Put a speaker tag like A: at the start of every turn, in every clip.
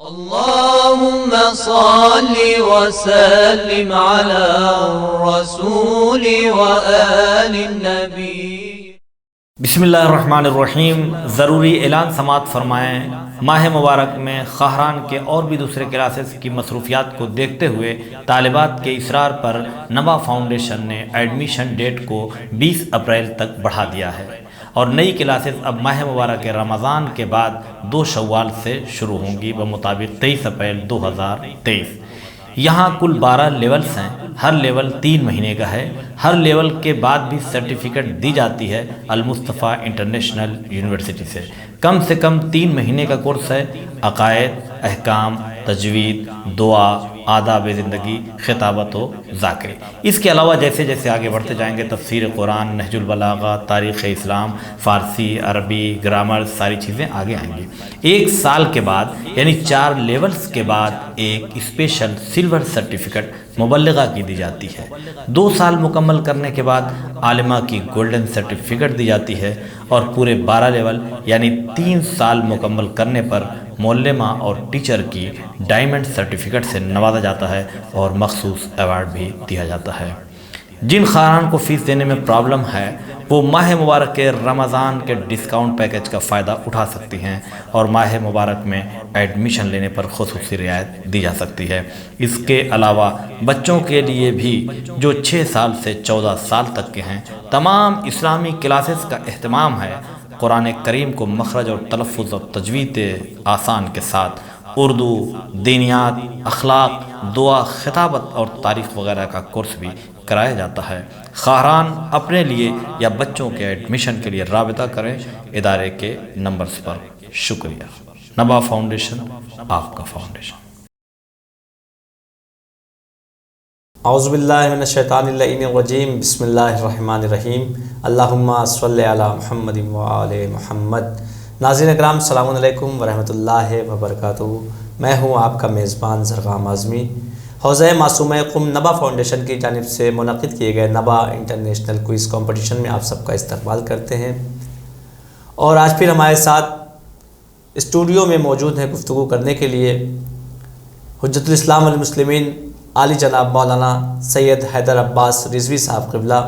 A: اللهم صل وسلم على الرسول وآل النبي۔
B: بسم اللہ الرحمن الرحیم۔ ضروری اعلان سماعت فرمائیں۔ ماہ مبارک میں خاہران کے اور بھی دوسرے کلاسز کی مصروفیات کو دیکھتے ہوئے طالبات کے اصرار پر نوا فاؤنڈیشن نے ایڈمیشن ڈیٹ کو 20 اپریل تک بڑھا دیا ہے اور نئی کلاسز اب ماہ مبارک رمضان کے بعد 2 شوال سے شروع ہوں گی بمطابق 23 اپریل 2023۔ یہاں کل 12 لیولز ہیں، ہر لیول 3 مہینے کا ہے۔ ہر لیول کے بعد بھی سرٹیفکیٹ دی جاتی ہے المصطفیٰ انٹرنیشنل یونیورسٹی سے کم 3 مہینے کا کورس ہے۔ عقائد، احکام، تجوید، دعا، آداب زندگی، خطابت و ذاکری۔ اس کے علاوہ جیسے جیسے آگے بڑھتے جائیں گے تفسیر قرآن، نہج البلاغہ، تاریخ اسلام، فارسی، عربی، گرامر، ساری چیزیں آگے آئیں گی۔ 1 سال کے بعد یعنی 4 لیولز کے بعد ایک اسپیشل سلور سرٹیفکیٹ مبلغہ کی دی جاتی ہے۔ 2 سال مکمل کرنے کے بعد عالمہ کی گولڈن سرٹیفکیٹ دی جاتی ہے اور پورے 12 لیول یعنی 3 سال مکمل کرنے پر معلمہ اور ٹیچر کی ڈائمنڈ سرٹیفکیٹ سے نوازا جاتا ہے اور مخصوص ایوارڈ بھی دیا جاتا ہے۔ جن خاہران کو فیس دینے میں پرابلم ہے وہ ماہ مبارک کے رمضان کے ڈسکاؤنٹ پیکج کا فائدہ اٹھا سکتی ہیں اور ماہ مبارک میں ایڈمیشن لینے پر خصوصی رعایت دی جا سکتی ہے۔ اس کے علاوہ بچوں کے لیے بھی جو 6 سال سے 14 سال تک کے ہیں تمام اسلامی کلاسز کا اہتمام ہے۔ قرآن کریم کو مخرج اور تلفظ اور تجوید آسان کے ساتھ اردو، دینیات، اخلاق، دعا، خطابت اور تاریخ وغیرہ کا کورس بھی کرایا جاتا ہے۔ خاہران اپنے لیے یا بچوں کے ایڈمیشن کے لیے رابطہ کریں ادارے کے نمبرز پر۔ شکریہ۔ نبا فاؤنڈیشن، آپ کا فاؤنڈیشن۔
C: اعوذ باللہ من الشیطان اللعین الرجیم، بسم اللہ الرحمن الرحیم، اللہم صلی علی محمد وآل محمد۔ ناظرین اکرام، السلام علیکم ورحمۃ اللہ وبرکاتہ۔ میں ہوں آپ کا میزبان زرغام اعظمی۔ حوزہ معصومہ قم نبا فاؤنڈیشن کی جانب سے منعقد کیے گئے نبا انٹرنیشنل کوئز کمپٹیشن میں آپ سب کا استقبال کرتے ہیں، اور آج پھر ہمارے ساتھ اسٹوڈیو میں موجود ہیں گفتگو کرنے کے لیے حجت الاسلام والمسلمین عالی جناب مولانا سید حیدر عباس رضوی صاحب قبلہ۔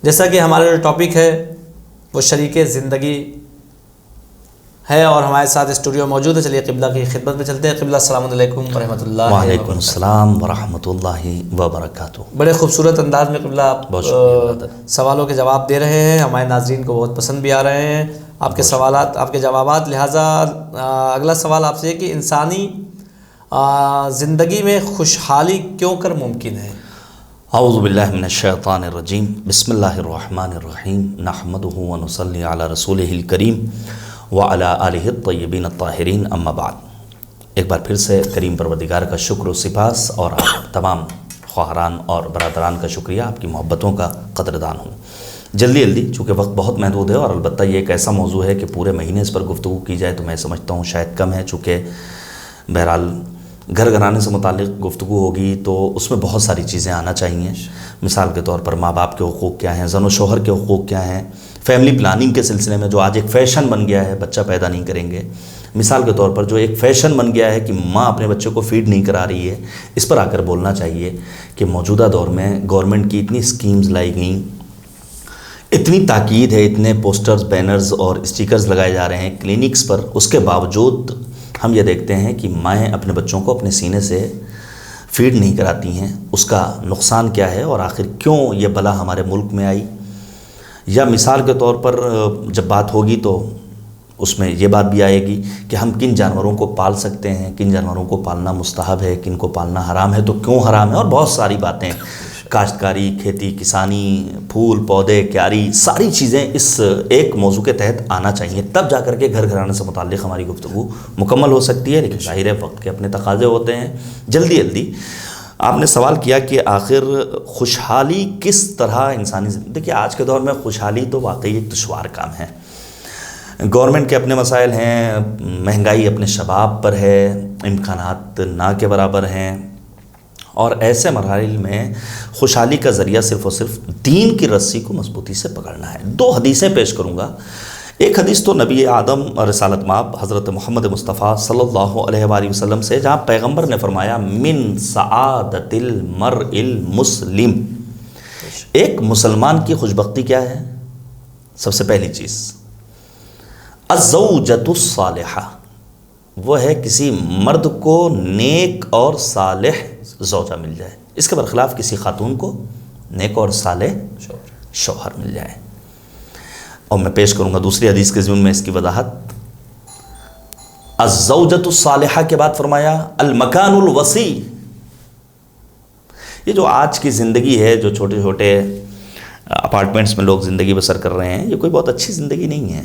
C: جیسا کہ ہمارا جو ٹاپک ہے وہ شریک زندگی ہے اور ہمارے ساتھ اسٹوڈیو موجود ہے۔ چلیے قبلہ کی خدمت میں چلتے ہیں۔ قبلہ السلام علیکم ورحمۃ اللہ۔
D: وعلیکم السلام ورحمۃ اللہ وبرکاتہ۔
C: بڑے خوبصورت انداز میں قبلہ آپ سوالوں کے جواب دے رہے ہیں، ہمارے ناظرین کو بہت پسند بھی آ رہے ہیں آپ کے سوالات، آپ کے جوابات۔ لہٰذا اگلا سوال آپ سے ہے کہ انسانی زندگی میں خوشحالی کیوں کر ممکن ہے؟
D: اعوذ باللہ من الشیطان الرجیم، بسم اللہ الرحمن الرحیم، نحمدہ ونصلی علی رسولہ الکریم وعلی آلہ الطیبین الطاہرین، اما بعد۔ ایک بار پھر سے کریم پروردگار کا شکر و سپاس اور آپ تمام خواہران اور برادران کا شکریہ، آپ کی محبتوں کا قدردان ہوں۔ جلدی چونکہ وقت بہت محدود ہے اور البتہ یہ ایک ایسا موضوع ہے کہ پورے مہینے اس پر گفتگو کی جائے تو میں سمجھتا ہوں شاید کم ہے، چونکہ بہرحال گھر گھرانے سے متعلق گفتگو ہوگی تو اس میں بہت ساری چیزیں آنا چاہیے۔ مثال کے طور پر ماں باپ کے حقوق کیا ہیں، زن و شوہر کے حقوق کیا ہیں، فیملی پلاننگ کے سلسلے میں جو آج ایک فیشن بن گیا ہے بچہ پیدا نہیں کریں گے، مثال کے طور پر جو ایک فیشن بن گیا ہے کہ ماں اپنے بچے کو فیڈ نہیں کرا رہی ہے، اس پر آ کر بولنا چاہیے کہ موجودہ دور میں گورنمنٹ کی اتنی اسکیمز لائی گئیں، اتنی تاکید ہے، اتنے پوسٹرز، بینرز اور اسٹیکرز لگائے جا رہے ہیں کلینکس پر، اس کے باوجود ہم یہ دیکھتے ہیں کہ مائیں اپنے بچوں کو اپنے سینے سے فیڈ نہیں کراتی ہیں۔ اس کا نقصان کیا ہے اور آخر کیوں یہ بلا ہمارے ملک میں آئی؟ یا مثال کے طور پر جب بات ہوگی تو اس میں یہ بات بھی آئے گی کہ ہم کن جانوروں کو پال سکتے ہیں، کن جانوروں کو پالنا مستحب ہے، کن کو پالنا حرام ہے تو کیوں حرام ہے، اور بہت ساری باتیں، کاشتکاری، کھیتی کسانی، پھول پودے، کیاری، ساری چیزیں اس ایک موضوع کے تحت آنا چاہیے، تب جا کر کے گھر گھرانے سے متعلق ہماری گفتگو مکمل ہو سکتی ہے۔ لیکن ظاہر ہے وقت کے اپنے تقاضے ہوتے ہیں۔ جلدی آپ نے سوال کیا کہ آخر خوشحالی کس طرح انسانی زندگی، دیکھیے آج کے دور میں خوشحالی تو واقعی ایک دشوار کام ہے۔ گورنمنٹ کے اپنے مسائل ہیں، مہنگائی اپنے شباب پر ہے، امکانات نہ کے برابر ہیں، اور ایسے مراحل میں خوشحالی کا ذریعہ صرف اور صرف دین کی رسی کو مضبوطی سے پکڑنا ہے۔ 2 حدیثیں پیش کروں گا۔ ایک حدیث تو نبی آدم اور رسالت مآب حضرت محمد مصطفیٰ صلی اللہ علیہ وآلہ وسلم سے، جہاں پیغمبر نے فرمایا من سعادت المرء المسلم، ایک مسلمان کی خوشبختی کیا ہے؟ سب سے پہلی چیز الزوجۃ الصالحہ، وہ ہے کسی مرد کو نیک اور صالح زوجہ مل جائے، اس کے برخلاف کسی خاتون کو نیک اور صالح شوہر مل جائے۔ اور میں پیش کروں گا دوسری حدیث کے ضمن میں اس کی وضاحت۔ الزوجۃ الصالحہ کے بعد فرمایا المکان الوسیع، یہ جو آج کی زندگی ہے، جو چھوٹے چھوٹے اپارٹمنٹس میں لوگ زندگی بسر کر رہے ہیں، یہ کوئی بہت اچھی زندگی نہیں ہے،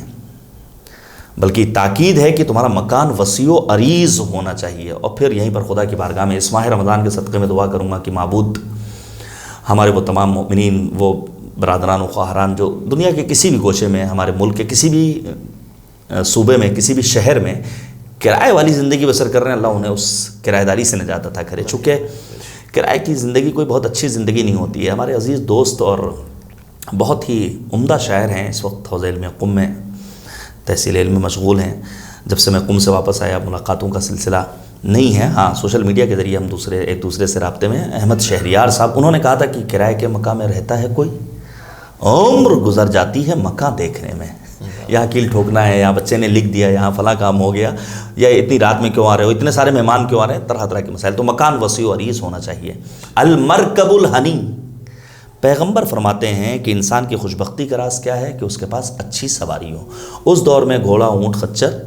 D: بلکہ تاکید ہے کہ تمہارا مکان وسیع و عریض ہونا چاہیے۔ اور پھر یہیں پر خدا کی بارگاہ میں اس ماہ رمضان کے صدقے میں دعا کروں گا کہ معبود ہمارے وہ تمام مؤمنین، وہ برادران و خواہران جو دنیا کے کسی بھی گوشے میں، ہمارے ملک کے کسی بھی صوبے میں، کسی بھی شہر میں کرائے والی زندگی بسر کر رہے ہیں، اللہ انہیں اس کرایہ داری سے نجات عطا کرے، چونکہ کرائے کی زندگی کوئی بہت اچھی زندگی نہیں ہوتی ہے۔ ہمارے عزیز دوست اور بہت ہی عمدہ شاعر ہیں، اس وقت حوزہ علم قم میں تحصیل علم میں مشغول ہیں۔ جب سے میں قم سے واپس آیا ملاقاتوں کا سلسلہ نہیں ہے، ہاں سوشل میڈیا کے ذریعے ہم ایک دوسرے سے رابطے میں۔ احمد شہریار صاحب، انہوں نے کہا تھا کہ کرائے کے مکان میں رہتا ہے کوئی، عمر گزر جاتی ہے مکان دیکھنے میں، یہاں کیل ٹھوکنا ہے، یہاں بچے نے لکھ دیا، یہاں فلاں کام ہو گیا، یا اتنی رات میں کیوں آ رہے ہو، اتنے سارے مہمان کیوں آ رہے ہیں، طرح طرح کے مسائل۔ تو مکان وسیع و عریض ہونا چاہیے۔ المرکب الحنی، پیغمبر فرماتے ہیں کہ انسان کی خوشبختی کا راز کیا ہے؟ کہ اس کے پاس اچھی سواری ہو۔ اس دور میں گھوڑا، اونٹ، خچر،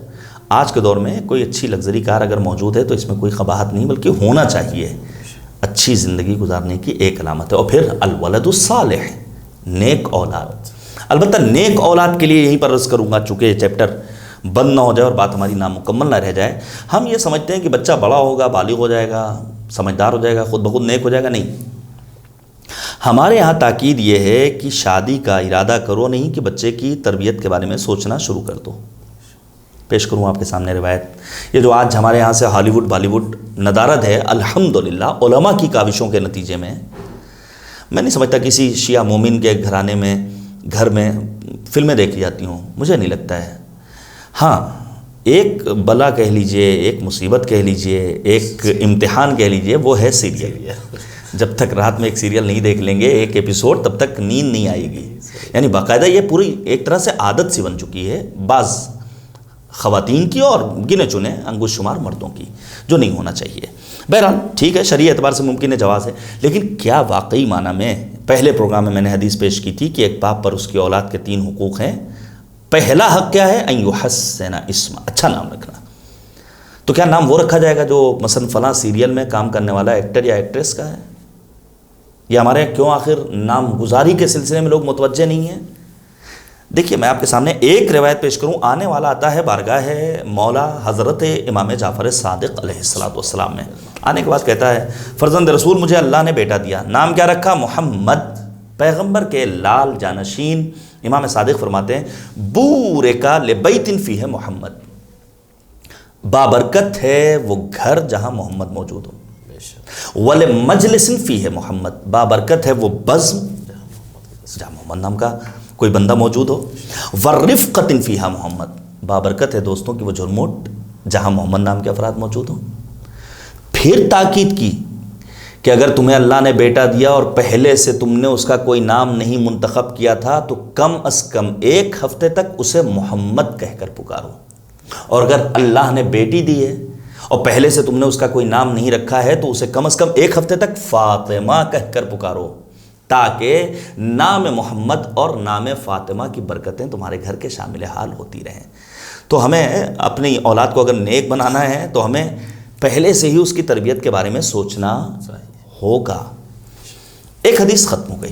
D: آج کے دور میں کوئی اچھی لگژری کار اگر موجود ہے تو اس میں کوئی قباحت نہیں، بلکہ ہونا چاہیے۔ اچھی زندگی گزارنے کی ایک علامت ہے۔ اور پھر الولد الصالح، نیک اولاد۔ البتہ نیک اولاد کے لیے یہیں پر عرض کروں گا، چونکہ یہ چیپٹر بند نہ ہو جائے اور بات ہماری نامکمل نہ رہ جائے۔ ہم یہ سمجھتے ہیں کہ بچہ بڑا ہوگا، بالغ ہو جائے گا، سمجھدار ہو جائے گا، خود بخود نیک ہو جائے گا، نہیں۔ ہمارے یہاں تاکید یہ ہے کہ شادی کا ارادہ کرو نہیں کہ بچے کی تربیت کے بارے میں سوچنا شروع کر دو۔ پیش کروں آپ کے سامنے روایت، یہ جو آج ہمارے یہاں سے ہالی ووڈ بالی ووڈ ندارد ہے، الحمدللہ علماء کی کاوشوں کے نتیجے میں، میں نہیں سمجھتا کسی شیعہ مومن کے گھرانے میں، گھر میں فلمیں دیکھی جاتی ہوں، مجھے نہیں لگتا ہے۔ ہاں ایک بلا کہہ لیجئے، ایک مصیبت کہہ لیجئے، ایک امتحان کہہ لیجئے، وہ ہے سیریل۔ جب تک رات میں ایک سیریل نہیں دیکھ لیں گے، ایک ایپیسوڈ، تب تک نیند نہیں آئے گی۔ یعنی باقاعدہ یہ پوری ایک طرح سے عادت سی بن چکی ہے بعض خواتین کی اور گنے چنے انگوش شمار مردوں کی، جو نہیں ہونا چاہیے۔ بہرحال ٹھیک ہے، شرعی اعتبار سے ممکن ہے، جواز ہے، لیکن کیا واقعی معنی میں پہلے پروگرام میں نے حدیث پیش کی تھی کہ ایک باپ پر اس کی اولاد کے 3 حقوق ہیں۔ پہلا حق کیا ہے؟ ان یحسن اسم، اچھا نام رکھنا۔ تو کیا نام وہ رکھا جائے گا جو مثلا فلاں سیریل میں کام کرنے والا ایکٹر یا ایکٹریس کا ہے؟ یا ہمارے کیوں آخر نام گزاری کے سلسلے میں لوگ متوجہ نہیں ہیں؟ دیکھیے میں آپ کے سامنے ایک روایت پیش کروں، آنے والا آتا ہے بارگاہ مولا حضرت امام جعفر صادق علیہ السلام میں، آنے کے بعد کہتا ہے فرزند رسول مجھے اللہ نے بیٹا دیا، نام کیا رکھا؟ محمد۔ پیغمبر کے لال جانشین امام صادق فرماتے ہیں بورکا لبیت فیہ محمد، بابرکت ہے وہ گھر جہاں محمد موجود ہو، وَلِمَجْلِسٍ فِيهِ محمد، بابرکت ہے وہ بزم جہاں محمد نام کا کوئی بندہ موجود ہو، وَالرِّفْقَةٍ فِيهَا محمد، بابرکت ہے دوستوں کی وہ جھرموٹ جہاں محمد نام کے افراد موجود ہوں۔ پھر تاکید کی کہ اگر تمہیں اللہ نے بیٹا دیا اور پہلے سے تم نے اس کا کوئی نام نہیں منتخب کیا تھا تو کم از کم 1 ہفتے تک اسے محمد کہہ کر پکارو، اور اگر اللہ نے بیٹی دی ہے اور پہلے سے تم نے اس کا کوئی نام نہیں رکھا ہے تو اسے کم از کم 1 ہفتے تک فاطمہ کہہ کر پکارو، تاکہ نام محمد اور نام فاطمہ کی برکتیں تمہارے گھر کے شامل حال ہوتی رہیں۔ تو ہمیں اپنی اولاد کو اگر نیک بنانا ہے تو ہمیں پہلے سے ہی اس کی تربیت کے بارے میں سوچنا ہوگا۔ ایک حدیث ختم ہو گئی،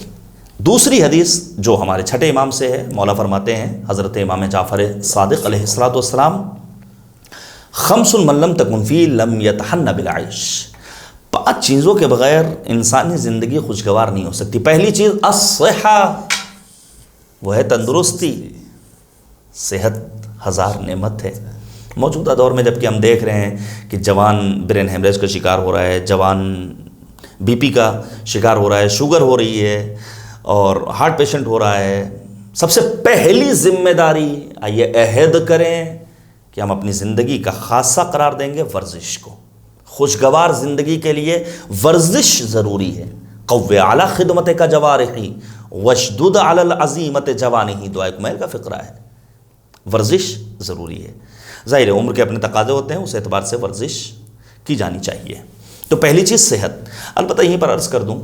D: دوسری حدیث جو ہمارے چھٹے امام سے ہے، مولا فرماتے ہیں حضرت امام جعفر صادق علیہ السلام، خمس من لم تکن فی لم یتحن بالعیش، 5 چیزوں کے بغیر انسانی زندگی خوشگوار نہیں ہو سکتی۔ پہلی چیز الصحہ، وہ ہے تندرستی، صحت 1000 نعمت ہے۔ موجودہ دور میں جبکہ ہم دیکھ رہے ہیں کہ جوان برین ہیمریج کا شکار ہو رہا ہے، جوان بی پی کا شکار ہو رہا ہے، شوگر ہو رہی ہے اور ہارٹ پیشنٹ ہو رہا ہے، سب سے پہلی ذمہ داری آئیے عہد کریں کہ ہم اپنی زندگی کا خاصہ قرار دیں گے ورزش کو. خوشگوار زندگی کے لیے ورزش ضروری ہے. قوّ علی خدمت کا جوارحی وشدد علی العزیمت جوانحی، دعا کمیل کا فقرہ ہے. ورزش ضروری ہے. ظاہر ہے عمر کے اپنے تقاضے ہوتے ہیں، اس اعتبار سے ورزش کی جانی چاہیے. تو پہلی چیز صحت. البتہ یہیں پر عرض کر دوں،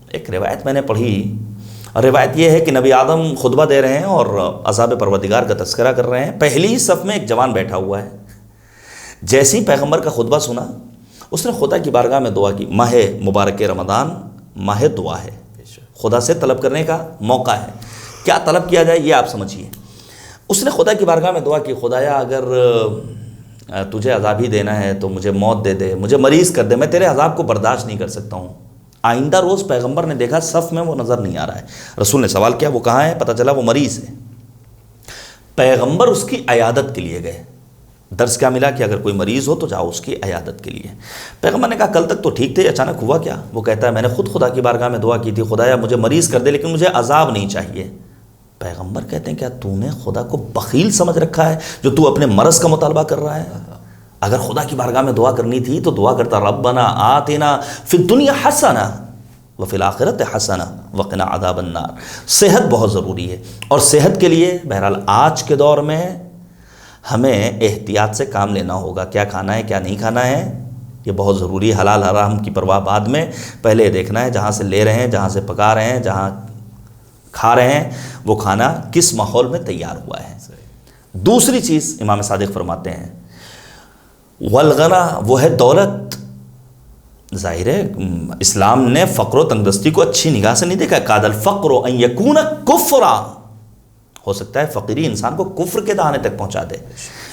D: ایک روایت میں نے پڑھی، اور روایت یہ ہے کہ نبی آدم خطبہ دے رہے ہیں اور عذاب پروردگار کا تذکرہ کر رہے ہیں. پہلی ہی صف میں ایک جوان بیٹھا ہوا ہے. جیسے ہی پیغمبر کا خطبہ سنا، اس نے خدا کی بارگاہ میں دعا کی. ماہ مبارک رمضان ماہ دعا ہے، خدا سے طلب کرنے کا موقع ہے. کیا طلب کیا جائے یہ آپ سمجھیے. اس نے خدا کی بارگاہ میں دعا کی، خدایا اگر تجھے عذاب ہی دینا ہے تو مجھے موت دے دے، مجھے مریض کر دے، میں تیرے عذاب کو برداشت نہیں کر سکتا ہوں. آئندہ روز پیغمبر نے دیکھا صف میں وہ نظر نہیں آ رہا ہے. رسول نے سوال کیا وہ کہاں ہے؟ پتہ چلا وہ مریض ہے. پیغمبر اس کی عیادت کے لیے گئے. درس کیا ملا کہ اگر کوئی مریض ہو تو جاؤ اس کی عیادت کے لیے. پیغمبر نے کہا کل تک تو ٹھیک تھے، اچانک ہوا کیا؟ وہ کہتا ہے میں نے خود خدا کی بارگاہ میں دعا کی تھی، خدایا مجھے مریض کر دے لیکن مجھے عذاب نہیں چاہیے. پیغمبر کہتے ہیں کیا تو نے خدا کو بخیل سمجھ رکھا ہے جو تو اپنے مرض کا مطالبہ کر رہا ہے؟ اگر خدا کی بارگاہ میں دعا کرنی تھی تو دعا کرتا ربنا آتنا فی الدنیا حسنہ وفی الآخرۃ حسنہ وقنا عذاب النار. صحت بہت ضروری ہے، اور صحت کے لیے بہرحال آج کے دور میں ہمیں احتیاط سے کام لینا ہوگا. کیا کھانا ہے کیا نہیں کھانا ہے یہ بہت ضروری ہے. حلال حرام کی پرواہ بعد میں، پہلے یہ دیکھنا ہے جہاں سے لے رہے ہیں، جہاں سے پکا رہے ہیں، جہاں کھا رہے ہیں وہ کھانا کس ماحول میں تیار ہوا ہے. دوسری چیز امام صادق فرماتے ہیں والغنا، وہ ہے دولت. ظاہر ہے اسلام نے فقر و تنگدستی کو اچھی نگاہ سے نہیں دیکھا. قاد الفقر ان یکون کفرا، ہو سکتا ہے فقیری انسان کو کفر کے دہانے تک پہنچا دے.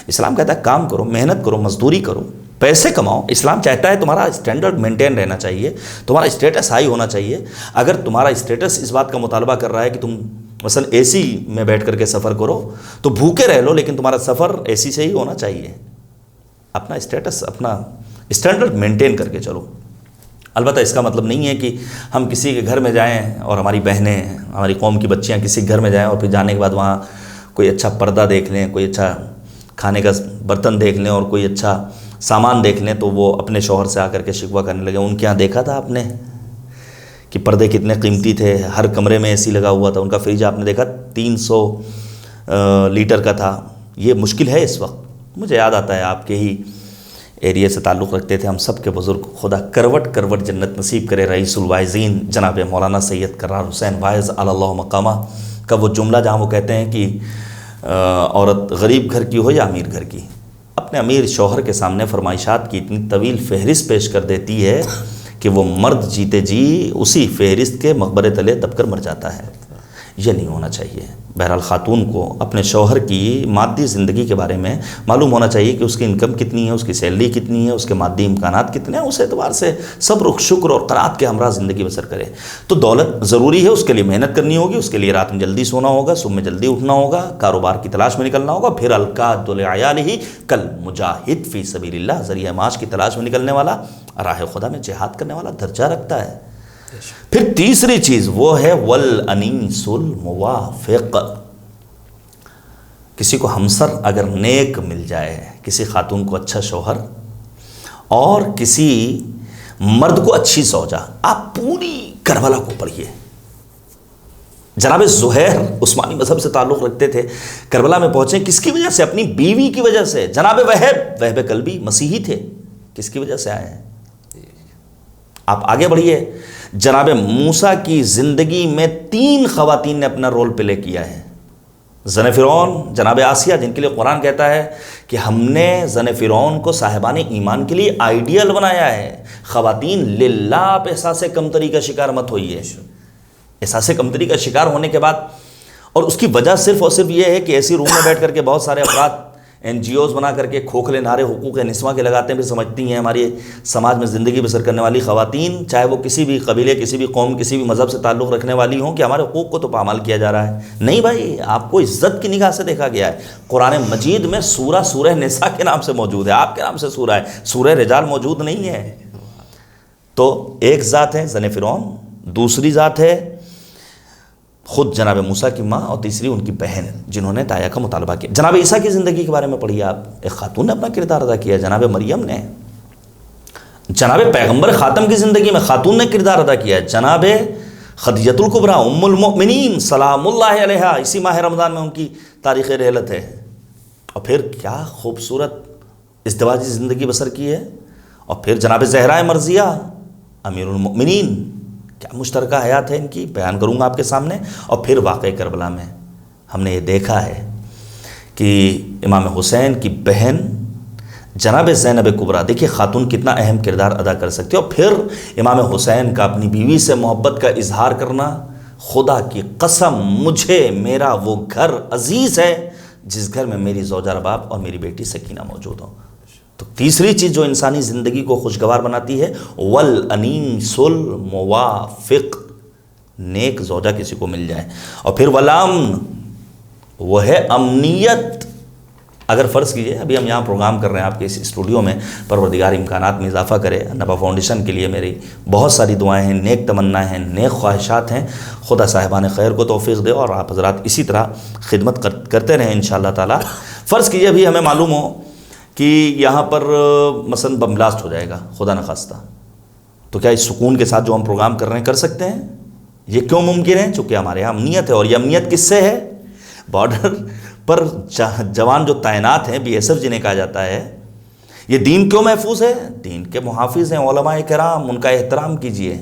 D: اسلام کہتا ہے کام کرو، محنت کرو، مزدوری کرو، پیسے کماؤ. اسلام چاہتا ہے تمہارا اسٹینڈرڈ مینٹین رہنا چاہیے، تمہارا اسٹیٹس ہائی ہونا چاہیے. اگر تمہارا اسٹیٹس اس بات کا مطالبہ کر رہا ہے کہ تم مثلا اے سی میں بیٹھ کر کے سفر کرو تو بھوکے رہ لو، لیکن تمہارا سفر اے سی سے ہی ہونا چاہیے. اپنا اسٹیٹس، اپنا اسٹینڈرڈ مینٹین کر کے چلو. البتہ اس کا مطلب نہیں ہے کہ ہم کسی کے گھر میں جائیں اور ہماری بہنیں، ہماری قوم کی بچیاں کسی کے گھر میں جائیں اور پھر جانے کے بعد وہاں کوئی اچھا پردہ دیکھ لیں، کوئی اچھا کھانے کا برتن دیکھ لیں اور کوئی اچھا سامان دیکھ لیں تو وہ اپنے شوہر سے آ کر کے شکوہ کرنے لگے. ان کے یہاں دیکھا تھا آپ نے کہ پردے کتنے قیمتی تھے، ہر کمرے میں اے سی لگا ہوا تھا، ان کا فریج آپ نے دیکھا 300 لیٹر کا تھا. یہ مشکل ہے اس وقت. مجھے یاد آتا ہے آپ کے ہی ایریے سے تعلق رکھتے تھے ہم سب کے بزرگ، خدا کروٹ کروٹ جنت نصیب کرے، رئیس الواعظین جناب مولانا سید کرار حسین واعظ علی اللہ مقامہ کا وہ جملہ جہاں وہ کہتے ہیں کہ عورت غریب گھر کی ہو یا امیر گھر کی، اپنے امیر شوہر کے سامنے فرمائشات کی اتنی طویل فہرست پیش کر دیتی ہے کہ وہ مرد جیتے جی اسی فہرست کے مقبرے تلے دب کر مر جاتا ہے. یہ نہیں ہونا چاہیے. بہرحال خاتون کو اپنے شوہر کی مادی زندگی کے بارے میں معلوم ہونا چاہیے کہ اس کی انکم کتنی ہے، اس کی سیلری کتنی ہے، اس کے مادی امکانات کتنے ہیں. اس اعتبار سے صبر و شکر اور قناعت کے ہمراہ زندگی بسر کرے. تو دولت ضروری ہے، اس کے لیے محنت کرنی ہوگی، اس کے لیے رات میں جلدی سونا ہوگا، صبح میں جلدی اٹھنا ہوگا، کاروبار کی تلاش میں نکلنا ہوگا. پھر القاد لعیالہ کالمجاہد فی سبیل اللہ، ذریعہ معاش کی تلاش میں نکلنے والا، راہ خدا میں جہاد کرنے والا درجہ رکھتا ہے. پھر تیسری چیز وہ ہے والانیس الموافق. کسی کو ہمسر اگر نیک مل جائے، کسی خاتون کو اچھا شوہر اور کسی مرد کو اچھی زوجہ. آپ پوری کربلا کو پڑھیے. جناب زہیر عثمانی مذہب سے تعلق رکھتے تھے، کربلا میں پہنچے کس کی وجہ سے؟ اپنی بیوی کی وجہ سے. جناب وہب کلبی مسیحی تھے، کس کی وجہ سے آئے ہیں؟ آپ آگے بڑھیے. جناب موسیٰ کی زندگی میں 3 خواتین نے اپنا رول پلے کیا ہے. زن فرعون، جناب آسیہ، جن کے لیے قرآن کہتا ہے کہ ہم نے زن فرعون کو صاحبان ایمان کے لیے آئیڈیل بنایا ہے. خواتین للہ آپ احساس کمتری کا شکار مت ہوئیے. احساس کمتری کا شکار ہونے کے بعد، اور اس کی وجہ صرف اور صرف یہ ہے کہ ایسی روم میں بیٹھ کر کے بہت سارے افراد NGOs بنا کر کے کھوکھلے نعرے حقوق نسواں کے لگاتے ہیں، پھر سمجھتی ہیں ہماری سماج میں زندگی بسر کرنے والی خواتین، چاہے وہ کسی بھی قبیلے، کسی بھی قوم، کسی بھی مذہب سے تعلق رکھنے والی ہوں، کہ ہمارے حقوق کو تو پامال کیا جا رہا ہے. نہیں بھائی، آپ کو عزت کی نگاہ سے دیکھا گیا ہے. قرآن مجید میں سورہ نساء کے نام سے موجود ہے، آپ کے نام سے سورہ ہے، سورہ رجال موجود نہیں ہے. تو ایک ذات ہے زن فرعون، دوسری ذات ہے خود جناب موسیٰ کی ماں اور تیسری ان کی بہن جنہوں نے داعیہ کا مطالبہ کیا۔ جناب عیسیٰ کی زندگی کے بارے میں پڑھیے آپ، ایک خاتون نے اپنا کردار ادا کیا، جناب مریم نے۔ جناب پیغمبر خاتم کی زندگی میں خاتون نے کردار ادا کیا ہے، جناب خدیجۃ الکبریٰ ام المؤمنین سلام اللہ علیہا، اسی ماہ رمضان میں ان کی تاریخ رحلت ہے۔ اور پھر کیا خوبصورت ازدواجی زندگی بسر کی ہے۔ اور پھر جناب زہرا مرضیہ امیر المؤمنین، کیا مشترکہ حیات ہے ان کی، بیان کروں گا آپ کے سامنے۔ اور پھر واقعہ کربلا میں ہم نے یہ دیکھا ہے کہ امام حسین کی بہن جناب زینب کبریٰ، دیکھیے خاتون کتنا اہم کردار ادا کر سکتی ہے۔ اور پھر امام حسین کا اپنی بیوی سے محبت کا اظہار کرنا، خدا کی قسم مجھے میرا وہ گھر عزیز ہے جس گھر میں میری زوجہ رباب اور میری بیٹی سکینہ موجود ہوں۔ تو تیسری چیز جو انسانی زندگی کو خوشگوار بناتی ہے، والانیس الموافق، نیک زوجہ کسی کو مل جائے۔ اور پھر والامن، وہ ہے امنیت۔ اگر فرض کیجئے ابھی ہم یہاں پروگرام کر رہے ہیں آپ کے اس اسٹوڈیو میں، پروردگار امکانات میں اضافہ کرے۔ نبا فاؤنڈیشن کے لیے میری بہت ساری دعائیں ہیں، نیک تمنا ہیں، نیک خواہشات ہیں، خدا صاحبان خیر کو توفیق دے اور آپ حضرات اسی طرح خدمت کرتے رہیں انشاءاللہ تعالی۔ فرض کیجئے ابھی ہمیں معلوم ہو کہ یہاں پر مثلا بم بلاسٹ ہو جائے گا، خدا نخواستہ، تو کیا اس سکون کے ساتھ جو ہم پروگرام کر رہے ہیں کر سکتے ہیں؟ یہ کیوں ممکن ہے؟ چونکہ ہمارے یہاں امنیت ہے۔ اور یہ امنیت کس سے ہے؟ بارڈر پر جوان جو تعینات ہیں، بی ایس ایف جنہیں کہا جاتا ہے، یہ دین کیوں محفوظ ہے؟ دین کے محافظ ہیں علماء کرام، ان کا احترام کیجئے۔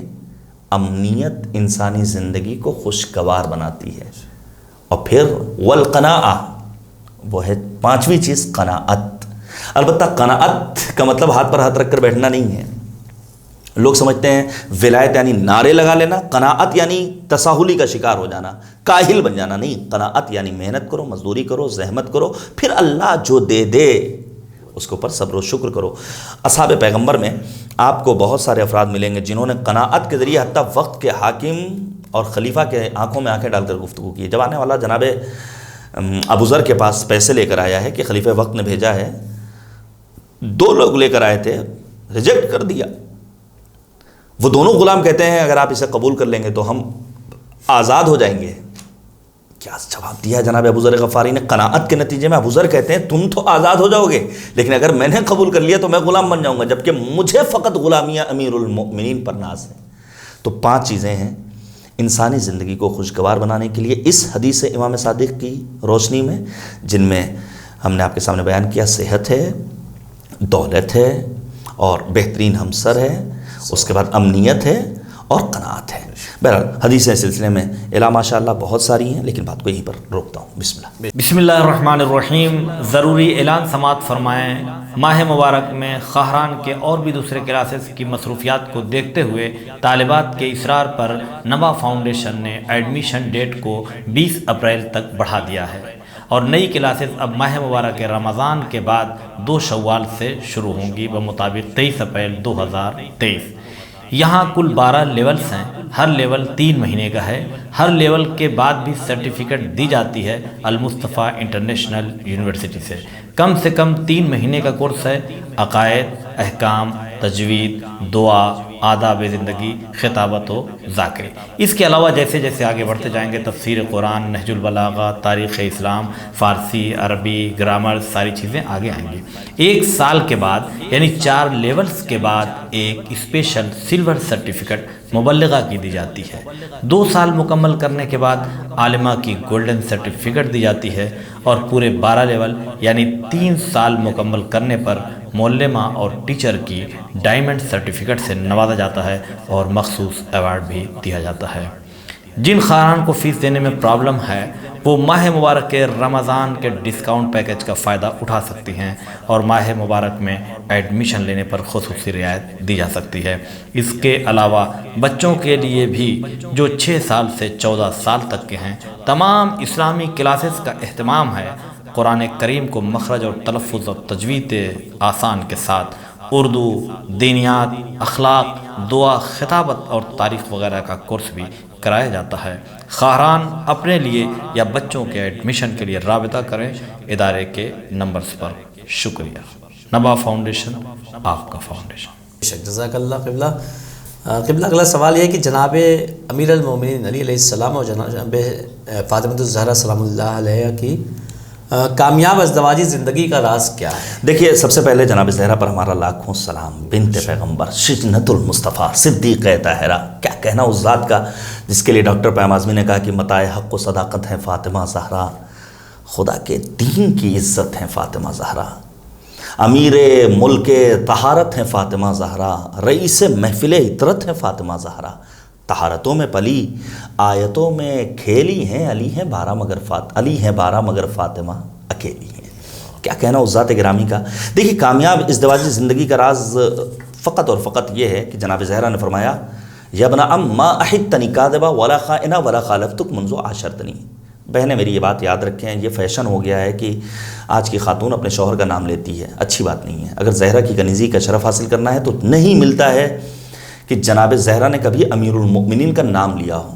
D: امنیت انسانی زندگی کو خوشگوار بناتی ہے۔ اور پھر والقناعہ، وہ ہے پانچویں چیز، قناعت۔ البتہ قناعت کا مطلب ہاتھ پر ہاتھ رکھ کر بیٹھنا نہیں ہے۔ لوگ سمجھتے ہیں ولایت یعنی نعرے لگا لینا، قناعت یعنی تساہلی کا شکار ہو جانا، کاہل بن جانا نہیں۔ قناعت یعنی محنت کرو، مزدوری کرو، زحمت کرو، پھر اللہ جو دے دے اس کے اوپر صبر و شکر کرو۔ اصحاب پیغمبر میں آپ کو بہت سارے افراد ملیں گے جنہوں نے قناعت کے ذریعے حتیٰ وقت کے حاکم اور خلیفہ کے آنکھوں میں آنکھیں ڈال کر گفتگو کی ہے۔ جب آنے والا جناب ابو ذر کے پاس پیسے لے کر آیا ہے کہ خلیفہ وقت نے بھیجا ہے، 2 لوگ لے کر آئے تھے، ریجیکٹ کر دیا۔ وہ دونوں غلام کہتے ہیں اگر آپ اسے قبول کر لیں گے تو ہم آزاد ہو جائیں گے۔ کیا جواب دیا جناب ابو ذر غفاری نے؟ قناعت کے نتیجے میں ابو ذر کہتے ہیں تم تو آزاد ہو جاؤ گے، لیکن اگر میں نے قبول کر لیا تو میں غلام بن جاؤں گا، جبکہ مجھے فقط غلامیہ امیر المؤمنین پر ناز ہے۔ تو 5 چیزیں ہیں انسانی زندگی کو خوشگوار بنانے کے لیے اس حدیث امام صادق کی روشنی میں، جن میں ہم نے آپ کے سامنے بیان کیا، صحت ہے، دولت ہے اور بہترین ہمسر ہے، اس کے بعد امنیت ہے اور قناعت ہے۔ بہرحال حدیثیں سلسلے میں الا ماشاء اللہ بہت ساری ہیں، لیکن بات کو یہیں پر روکتا ہوں۔
B: بسم اللہ الرحمن الرحیم۔ ضروری اعلان سماعت فرمائیں، ماہ مبارک میں خاہران کے اور بھی دوسرے کلاسز کی مصروفیات کو دیکھتے ہوئے طالبات کے اصرار پر نبا فاؤنڈیشن نے ایڈمیشن ڈیٹ کو 20 اپریل تک بڑھا دیا ہے، اور نئی کلاسز اب ماہ مبارک رمضان کے بعد 2 شوال سے شروع ہوں گی بمطابق 23 اپریل 2023۔ یہاں کل 12 لیولز ہیں، ہر لیول 3 مہینے کا ہے۔ ہر لیول کے بعد بھی سرٹیفکیٹ دی جاتی ہے المصطفیٰ انٹرنیشنل یونیورسٹی سے کم 3 مہینے کا کورس ہے۔ عقائد، احکام، تجوید، دعا، آداب زندگی، خطابت و ذاکری۔ اس کے علاوہ جیسے جیسے آگے بڑھتے جائیں گے تفسیر قرآن، نہج البلاغہ، تاریخ اسلام، فارسی، عربی، گرامر، ساری چیزیں آگے آئیں گی۔ 1 سال کے بعد یعنی 4 لیولز کے بعد ایک اسپیشل سلور سرٹیفکیٹ مبلغہ کی دی جاتی ہے۔ 2 سال مکمل کرنے کے بعد عالمہ کی گولڈن سرٹیفکیٹ دی جاتی ہے، اور پورے 12 لیول یعنی 3 سال مکمل کرنے پر معلمہ اور ٹیچر کی ڈائمنڈ سرٹیفکیٹ سے نوازا جاتا ہے اور مخصوص ایوارڈ بھی دیا جاتا ہے۔ جن خاندان کو فیس دینے میں پرابلم ہے وہ ماہ مبارک کے رمضان کے ڈسکاؤنٹ پیکج کا فائدہ اٹھا سکتی ہیں، اور ماہ مبارک میں ایڈمیشن لینے پر خصوصی رعایت دی جا سکتی ہے۔ اس کے علاوہ بچوں کے لیے بھی جو 6 سال سے 14 سال تک کے ہیں، تمام اسلامی کلاسز کا اہتمام ہے۔ قرآن کریم کو مخرج اور تلفظ اور تجوید آسان کے ساتھ اردو، دینیات، اخلاق، دعا، خطابت اور تاریخ وغیرہ کا کورس بھی کرایا جاتا ہے۔ خواہران اپنے لیے یا بچوں کے ایڈمیشن کے لیے رابطہ کریں ادارے کے نمبرز پر۔ شکریہ۔ نبا فاؤنڈیشن، آپ کا فاؤنڈیشن۔
C: جزاک اللہ قبلہ۔ قبلہ اگلا سوال یہ ہے کہ جناب امیر المومنین علی علیہ السلام اور جناب فاطمہ الزہرا سلام اللہ علیہ کی کامیاب ازدواجی زندگی کا راز کیا ہے؟
D: دیکھیے، سب سے پہلے جناب زہرا پر ہمارا لاکھوں سلام، بنت پیغمبر، شجنت المصطفیٰ، صدیقہ طاہرہ. کیا کہنا اس ذات کا جس کے لیے ڈاکٹر پیام اعظمی نے کہا کہ متاع حق و صداقت ہے فاطمہ زہرا، خدا کے دین کی عزت ہے فاطمہ زہرا، امیر ملک طہارت ہیں فاطمہ زہرا، رئیس محفل عطرت ہیں فاطمہ زہرا، طہارتوں میں پلی آیتوں میں کھیلی ہیں، علی ہیں 12 مگر فاطمہ اکیلی ہیں. کیا کہنا اس ذات گرامی کا. دیکھیے، کامیاب ازدواجی زندگی کا راز فقط اور فقط یہ ہے کہ جناب زہرا نے فرمایا یا ابن ام ما احدتنی کاذبا ولا خائنا ولا خالفتک منذ عاشرتنی. بہنیں میری یہ بات یاد رکھیں، یہ فیشن ہو گیا ہے کہ آج کی خاتون اپنے شوہر کا نام لیتی ہے، اچھی بات نہیں ہے. اگر زہرا کی کنیزی کا شرف حاصل کرنا ہے تو نہیں ملتا ہے کہ جناب زہرا نے کبھی امیر المؤمنین کا نام لیا ہو.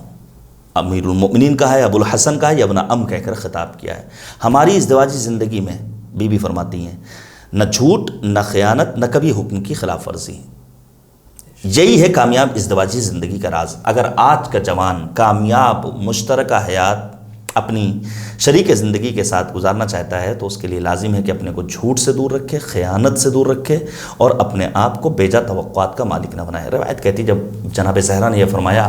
D: امیر المؤمنین کا ہے، ابو الحسن کا ہے، یا ابن ام کہہ کر خطاب کیا ہے. ہماری ازدواجی زندگی میں بی بی فرماتی ہیں نہ جھوٹ، نہ خیانت، نہ کبھی حکم کی خلاف ورزی. یہی ہے کامیاب ازدواجی زندگی کا راز. اگر آج کا جوان کامیاب مشترکہ حیات اپنی شریک زندگی کے ساتھ گزارنا چاہتا ہے تو اس کے لیے لازم ہے کہ اپنے کو جھوٹ سے دور رکھے، خیانت سے دور رکھے اور اپنے آپ کو بیجا توقعات کا مالک نہ بنائے. روایت کہتی جب جناب زہرا نے یہ فرمایا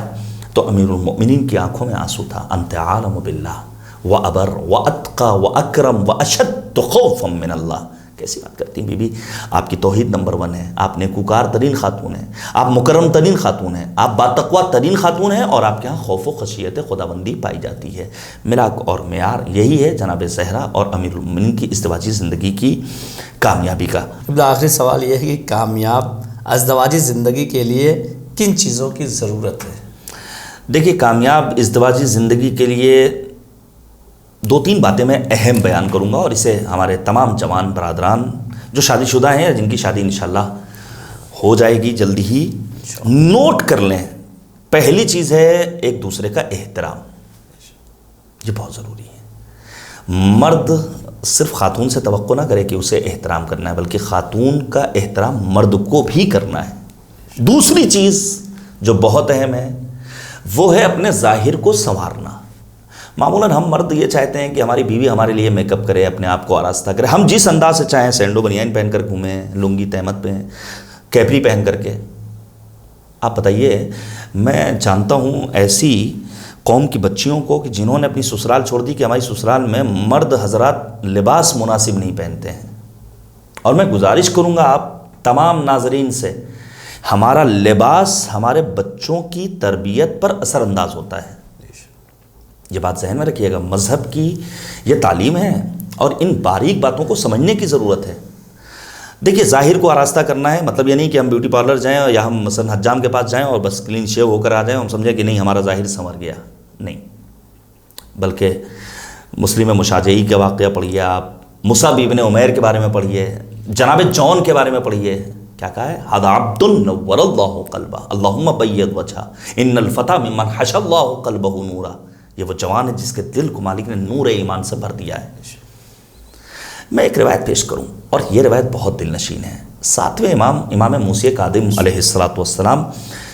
D: تو امیر المؤمنین کی آنکھوں میں آنسو تھا. انت عالم باللہ وابر واتقى واکرم واشد خوفا من اللہ. کیسی بات کرتی ہیں بی بی، آپ کی توحید نمبر 1 ہے، آپ نیکوکار ترین خاتون ہیں، آپ مکرم ترین خاتون ہیں، آپ باتقوا ترین خاتون ہیں، اور آپ کے ہاں خوف و خشیت خداوندی پائی جاتی ہے. ملاک اور معیار یہی ہے جناب زہرا اور امیر المؤمنین کی ازدواجی زندگی کی کامیابی کا.
C: آخری سوال یہ ہے کہ کامیاب ازدواجی زندگی کے لیے کن چیزوں کی ضرورت ہے؟
D: دیکھیے، کامیاب ازدواجی زندگی کے لیے 2-3 باتیں میں اہم بیان کروں گا، اور اسے ہمارے تمام جوان برادران جو شادی شدہ ہیں یا جن کی شادی انشاءاللہ ہو جائے گی جلدی ہی، نوٹ کر لیں. پہلی چیز ہے ایک دوسرے کا احترام. یہ بہت ضروری ہے. مرد صرف خاتون سے توقع نہ کرے کہ اسے احترام کرنا ہے، بلکہ خاتون کا احترام مرد کو بھی کرنا ہے. دوسری چیز جو بہت اہم ہے وہ ہے اپنے ظاہر کو سنوارنا. معمولاً ہم مرد یہ چاہتے ہیں کہ ہماری بیوی ہمارے لیے میک اپ کرے، اپنے آپ کو آراستہ کرے. ہم جس انداز سے چاہیں، سینڈو بنیان پہن کر گھومیں، لنگی تہمت پہ، کیپری پہن کر کے. آپ بتائیے، میں جانتا ہوں ایسی قوم کی بچیوں کو کہ جنہوں نے اپنی سسرال چھوڑ دی کہ ہماری سسرال میں مرد حضرات لباس مناسب نہیں پہنتے ہیں. اور میں گزارش کروں گا آپ تمام ناظرین سے، ہمارا لباس ہمارے بچوں کی تربیت پر اثر انداز ہوتا ہے. یہ بات ذہن میں رکھیے گا. مذہب کی یہ تعلیم ہے اور ان باریک باتوں کو سمجھنے کی ضرورت ہے. دیکھیے، ظاہر کو آراستہ کرنا ہے مطلب یہ نہیں کہ ہم بیوٹی پارلر جائیں یا ہم مثلا حجام کے پاس جائیں اور بس کلین شیو ہو کر آ جائیں، ہم سمجھیں کہ نہیں ہمارا ظاہر سنور گیا. نہیں، بلکہ مسلم مشاجعی کا واقعہ پڑھیے، آپ مصعب ابن عمیر کے بارے میں پڑھیے، جناب جون کے بارے میں پڑھیے. کیا کہا ہے؟ ھذا عبد نور اللہ قلبہ اللہم بیض وجہہ ان الفتى ممن حشى اللہ قلبہ نورا. یہ وہ جوان ہے جس کے دل کو مالک نے نور ایمان سے بھر دیا ہے. میں ایک روایت پیش کروں اور یہ روایت بہت دل نشین ہے. 7ویں امام موسی کاظم علیہ السلام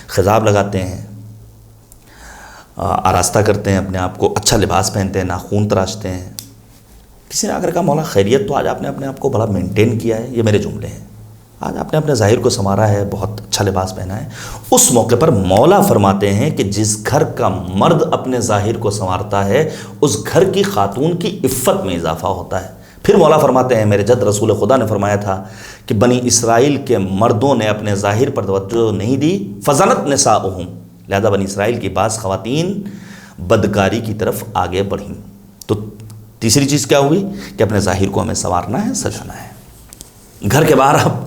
D: خطاب لگاتے ہیں، آراستہ کرتے ہیں اپنے آپ کو، اچھا لباس پہنتے ہیں، ناخون تراشتے ہیں. کسی نے آ کر کہا مولا خیریت، تو آج آپ نے اپنے آپ کو بڑا مینٹین کیا ہے. یہ میرے جملے ہیں. آج آپ نے اپنے ظاہر کو سنوارا ہے، بہت اچھا لباس پہنا ہے. اس موقع پر مولا فرماتے ہیں کہ جس گھر کا مرد اپنے ظاہر کو سنوارتا ہے اس گھر کی خاتون کی عفت میں اضافہ ہوتا ہے. پھر مولا فرماتے ہیں میرے جد رسول خدا نے فرمایا تھا کہ بنی اسرائیل کے مردوں نے اپنے ظاہر پر توجہ نہیں دی، فزنت نساؤہم، لہذا بنی اسرائیل کی بعض خواتین بدکاری کی طرف آگے بڑھیں. تو تیسری چیز کیا ہوئی کہ اپنے ظاہر کو ہمیں سنوارنا ہے، سجانا ہے. گھر کے باہر آپ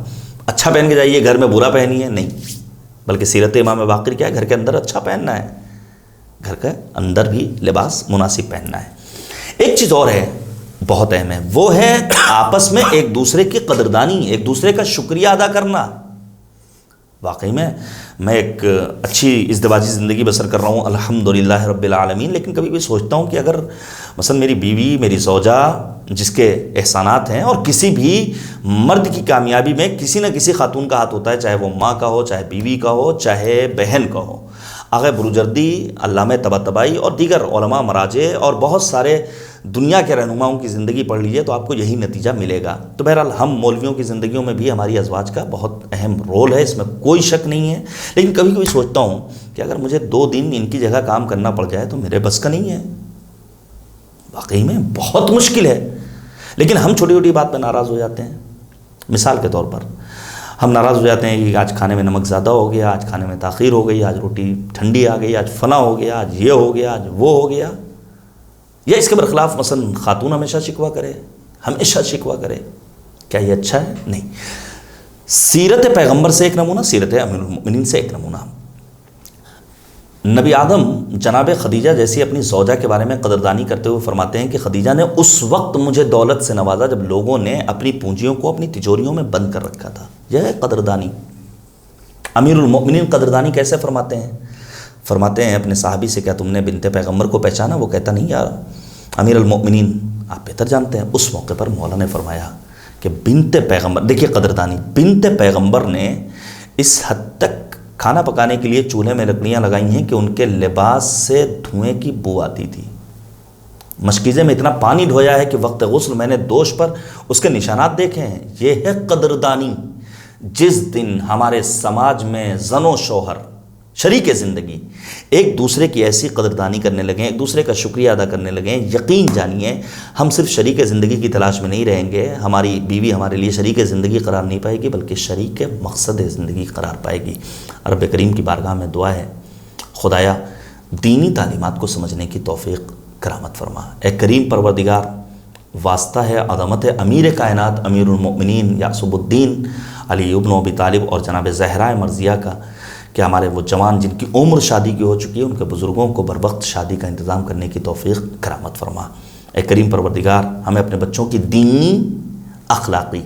D: اچھا پہن کے جائیے، گھر میں برا پہنیے نہیں، بلکہ سیرت امام باقر کیا ہے؟ گھر کے اندر اچھا پہننا ہے، گھر کے اندر بھی لباس مناسب پہننا ہے. ایک چیز اور ہے بہت اہم ہے، وہ ہے آپس میں ایک دوسرے کی قدردانی، ایک دوسرے کا شکریہ ادا کرنا. واقعی میں ایک اچھی ازدواجی زندگی بسر کر رہا ہوں الحمدللہ رب العالمین، لیکن کبھی کبھی سوچتا ہوں کہ اگر مثلا میری بیوی، میری زوجہ جس کے احسانات ہیں، اور کسی بھی مرد کی کامیابی میں کسی نہ کسی خاتون کا ہاتھ ہوتا ہے، چاہے وہ ماں کا ہو، چاہے بیوی کا ہو، چاہے بہن کا ہو، آغا بروجردی، علامہ طباطبائی اور دیگر علماء مراجع اور بہت سارے دنیا کے رہنماؤں کی زندگی پڑھ لیجئے تو آپ کو یہی نتیجہ ملے گا۔ تو بہرحال ہم مولویوں کی زندگیوں میں بھی ہماری ازواج کا بہت اہم رول ہے، اس میں کوئی شک نہیں ہے، لیکن کبھی کبھی سوچتا ہوں کہ اگر مجھے 2 دن ان کی جگہ کام کرنا پڑ جائے تو میرے بس کا نہیں ہے، واقعی میں بہت مشکل ہے۔ لیکن ہم چھوٹی چھوٹی بات پہ ناراض ہو جاتے ہیں۔ مثال کے طور پر ہم ناراض ہو جاتے ہیں کہ آج کھانے میں نمک زیادہ ہو گیا، آج کھانے میں تاخیر ہو گئی، آج روٹی ٹھنڈی آ گئی، آج فلاں ہو گیا، آج یہ ہو گیا، آج وہ ہو گیا۔ یا اس کے برخلاف مثلا خاتون ہمیشہ شکوہ کرے، ہمیشہ شکوہ کرے، کیا یہ اچھا ہے؟ نہیں۔ سیرت پیغمبر سے ایک نمونہ، سیرت امیر المؤمنین سے ایک نمونہ۔ نبی آدم جناب خدیجہ جیسی اپنی زوجہ کے بارے میں قدردانی کرتے ہوئے فرماتے ہیں کہ خدیجہ نے اس وقت مجھے دولت سے نوازا جب لوگوں نے اپنی پونجیوں کو اپنی تجوریوں میں بند کر رکھا تھا۔ یہ ہے قدردانی۔ امیر المؤمنین قدردانی کیسے فرماتے ہیں؟ فرماتے ہیں اپنے صحابی سے، کیا تم نے بنت پیغمبر کو پہچانا؟ وہ کہتا نہیں یار امیر المؤمنین، آپ بہتر جانتے ہیں۔ اس موقع پر مولا نے فرمایا کہ بنت پیغمبر، دیکھیے قدردانی، بنت پیغمبر نے اس حد تک کھانا پکانے کے لیے چولہے میں لکڑیاں لگائی ہیں کہ ان کے لباس سے دھوئیں کی بو آتی تھی۔ مشکیزے میں اتنا پانی ڈھویا ہے کہ وقت غسل میں نے دوش پر اس کے نشانات دیکھے ہیں۔ یہ ہے قدردانی۔ جس دن ہمارے سماج میں زن و شوہر شریک زندگی ایک دوسرے کی ایسی قدردانی کرنے لگیں، ایک دوسرے کا شکریہ ادا کرنے لگیں، یقین جانیے ہم صرف شریک زندگی کی تلاش میں نہیں رہیں گے، ہماری بیوی ہمارے لیے شریک زندگی قرار نہیں پائے گی بلکہ شریک مقصد زندگی قرار پائے گی۔ رب کریم کی بارگاہ میں دعا ہے، خدایا دینی تعلیمات کو سمجھنے کی توفیق کرامت فرما۔ اے کریم پروردگار، واسطہ ہے عظمت امیر کائنات امیر المؤمنین یعصب الدین علی ابن ابی طالب اور جناب زہرا مرضیہ کا کہ ہمارے وہ جوان جن کی عمر شادی کی ہو چکی ہے ان کے بزرگوں کو بر وقت شادی کا انتظام کرنے کی توفیق کرامت فرما۔ اے کریم پروردگار، ہمیں اپنے بچوں کی دینی، اخلاقی،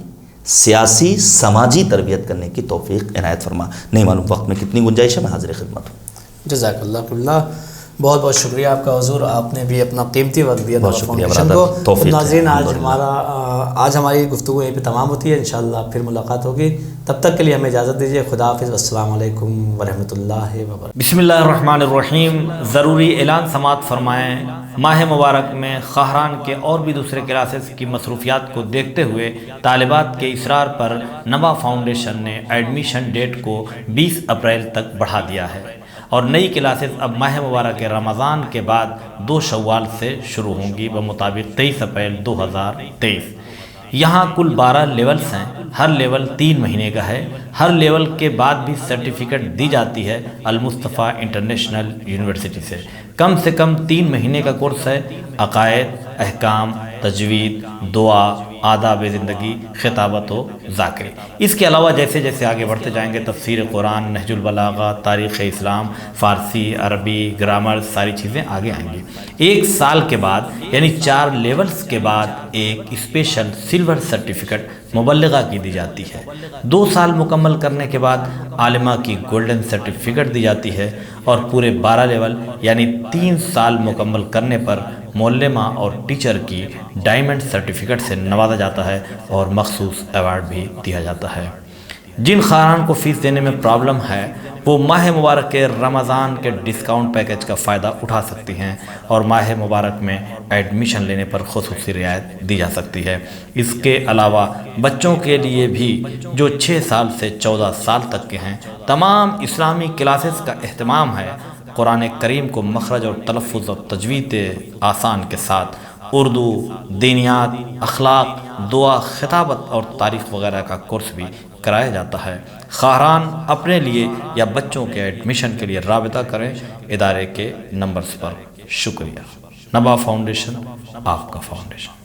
D: سیاسی، سماجی تربیت کرنے کی توفیق عنایت فرما۔ نہیں معلوم وقت میں کتنی گنجائش ہے، میں حاضر خدمت ہوں۔
C: جزاک اللہ اللہ، بہت بہت شکریہ آپ کا حضور، آپ نے بھی اپنا قیمتی وقت دیا
D: بہت شکریہ
C: فاؤنڈیشن کو۔
D: توفیق
C: ناظرین، آج ہماری گفتگو یہیں پہ تمام ہوتی ہے، انشاءاللہ پھر ملاقات ہوگی، تب تک کے لیے ہمیں اجازت دیجیے، خدا حافظ، السلام علیکم ورحمۃ اللہ وبرکاتہ۔
B: بسم اللہ الرحمن الرحیم۔ ضروری اعلان سماعت فرمائیں، ماہ مبارک میں خاہران کے اور بھی دوسرے کلاسز کی مصروفیات کو دیکھتے ہوئے طالبات کے اصرار پر نوا فاؤنڈیشن نے ایڈمیشن ڈیٹ کو 20 اپریل تک بڑھا دیا ہے اور نئی کلاسز اب ماہ مبارک رمضان کے بعد 2 شوال سے شروع ہوں گی بمطابق 23 اپریل 2023۔ یہاں کل 12 لیولز ہیں، ہر لیول 3 مہینے کا ہے، ہر لیول کے بعد بھی سرٹیفکیٹ دی جاتی ہے المصطفیٰ انٹرنیشنل یونیورسٹی سے۔ کم 3 مہینے کا کورس ہے، عقائد، احکام، تجوید، دعا، آداب زندگی، خطابت و ذاکری۔ اس کے علاوہ جیسے جیسے آگے بڑھتے جائیں گے تفسیر قرآن، نہج البلاغہ، تاریخ اسلام، فارسی، عربی، گرامر، ساری چیزیں آگے آئیں گی۔ 1 سال کے بعد یعنی 4 لیولز کے بعد ایک اسپیشل سلور سرٹیفکیٹ مبلغہ کی دی جاتی ہے۔ 2 سال مکمل کرنے کے بعد عالمہ کی گولڈن سرٹیفکیٹ دی جاتی ہے اور پورے 12 لیول یعنی 3 سال مکمل کرنے پر معلمہ اور ٹیچر کی ڈائمنڈ سرٹیفکیٹ سے نوازا جاتا ہے اور مخصوص ایوارڈ بھی دیا جاتا ہے۔ جن خاندان کو فیس دینے میں پرابلم ہے وہ ماہ مبارک کے رمضان کے ڈسکاؤنٹ پیکج کا فائدہ اٹھا سکتی ہیں اور ماہ مبارک میں ایڈمیشن لینے پر خصوصی رعایت دی جا سکتی ہے۔ اس کے علاوہ بچوں کے لیے بھی جو 6 سال سے 14 سال تک کے ہیں تمام اسلامی کلاسز کا اہتمام ہے۔ قرآن کریم کو مخرج اور تلفظ اور تجوید آسان کے ساتھ اردو، دینیات، اخلاق، دعا، خطابت اور تاریخ وغیرہ کا کورس بھی کرایا جاتا ہے۔ خواہران اپنے لیے یا بچوں کے ایڈمیشن کے لیے رابطہ کریں ادارے کے نمبرز پر۔ شکریہ۔ نبا فاؤنڈیشن، آپ کا فاؤنڈیشن۔